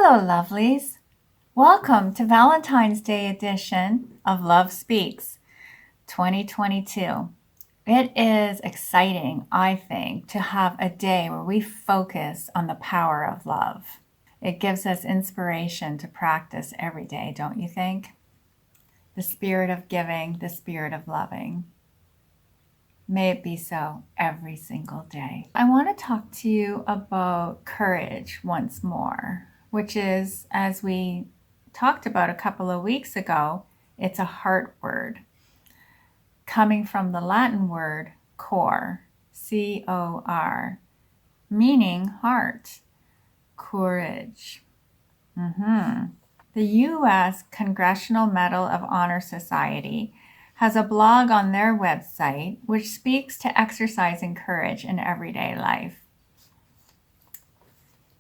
Hello, lovelies. Welcome to Valentine's Day edition of Love Speaks 2022. It is exciting, I think, to have a day where we focus on the power of love. It gives us inspiration to practice every day, don't you think? The spirit of giving, the spirit of loving. May it be so every single day. I want to talk to you about courage once more, which is, as we talked about a couple of weeks ago, it's a heart word, coming from the Latin word cor, C-O-R, meaning heart, courage. The U.S. Congressional Medal of Honor Society has a blog on their website which speaks to exercising courage in everyday life.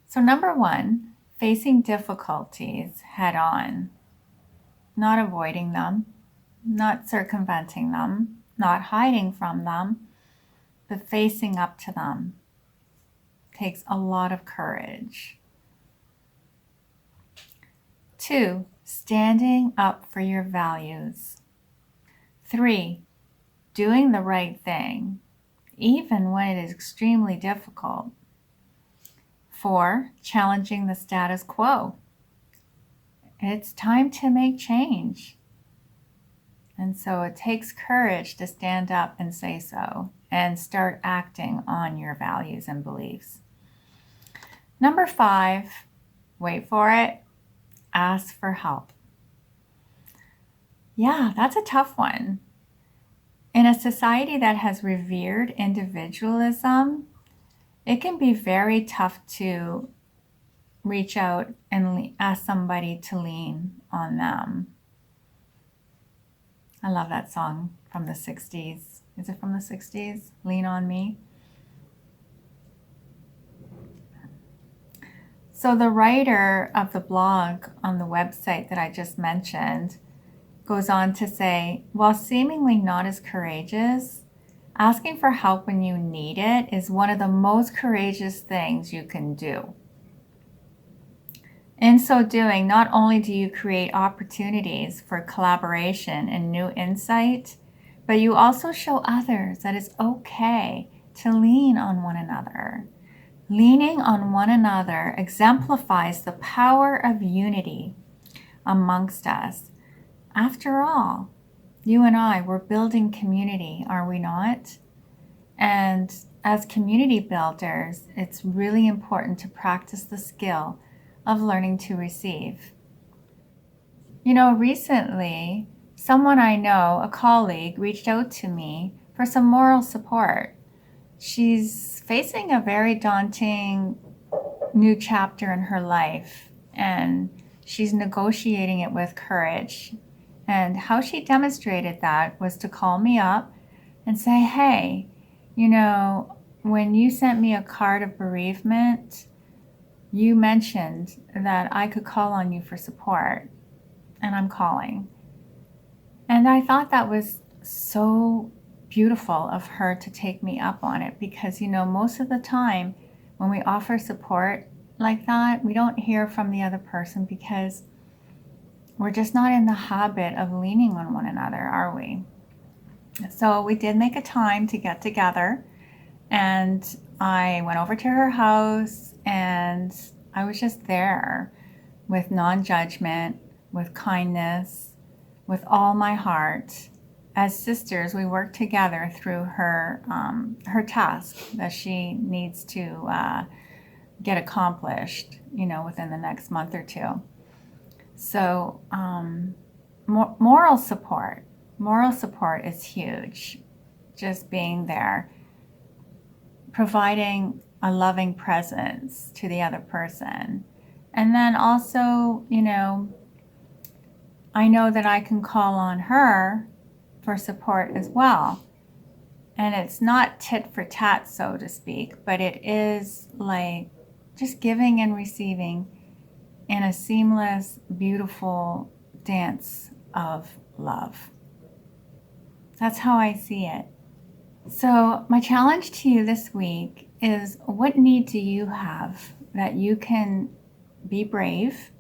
So number one, facing difficulties head on, not avoiding them, not circumventing them, not hiding from them, but facing up to them takes a lot of courage. 2, standing up for your values. 3, doing the right thing, even when it is extremely difficult. 4, challenging the status quo. It's time to make change. And so it takes courage to stand up and say so and start acting on your values and beliefs. Number 5, wait for it, ask for help. Yeah, that's a tough one. In a society that has revered individualism, it can be very tough to reach out and ask somebody to lean on them. I love that song from the 60s. Is it from the 60s? Lean on Me. So the writer of the blog on the website that I just mentioned goes on to say, while seemingly not as courageous, asking for help when you need it is one of the most courageous things you can do. In so doing, not only do you create opportunities for collaboration and new insight, but you also show others that it's okay to lean on one another. Leaning on one another exemplifies the power of unity amongst us. After all, you and I, we're building community, are we not? And as community builders, it's really important to practice the skill of learning to receive. You know, recently, someone I know, a colleague, reached out to me for some moral support. She's facing a very daunting new chapter in her life, and she's negotiating it with courage. And how she demonstrated that was to call me up and say, hey, you know, when you sent me a card of bereavement, you mentioned that I could call on you for support, and I'm calling. And I thought that was so beautiful of her to take me up on it because, you know, most of the time when we offer support like that, we don't hear from the other person because we're just not in the habit of leaning on one another, are we? So we did make a time to get together, and I went over to her house and I was just there with non-judgment, with kindness, with all my heart. As sisters, we worked together through her task that she needs to get accomplished, you know, within the next month or two. So moral support is huge. Just being there, providing a loving presence to the other person. And then also, you know, I know that I can call on her for support as well. And it's not tit for tat, so to speak, but it is like just giving and receiving in a seamless, beautiful dance of love. That's how I see it. So my challenge to you this week is, what need do you have that you can be brave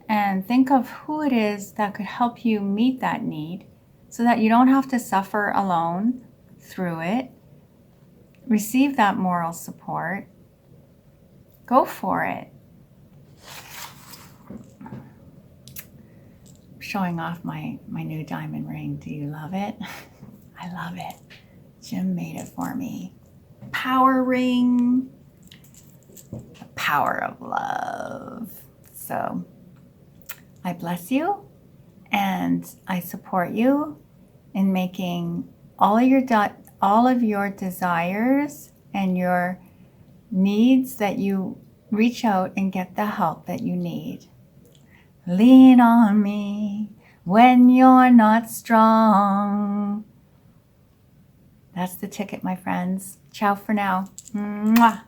and think of who it is that could help you meet that need so that you don't have to suffer alone through it. Receive that moral support. Go for it. Showing off my new diamond ring. Do you love it? I love it. Jim made it for me. Power ring. The power of love. So I bless you and I support you in making all of your desires and your needs that you reach out and get the help that you need. Lean on me when you're not strong. That's the ticket, my friends. Ciao for now. Mwah.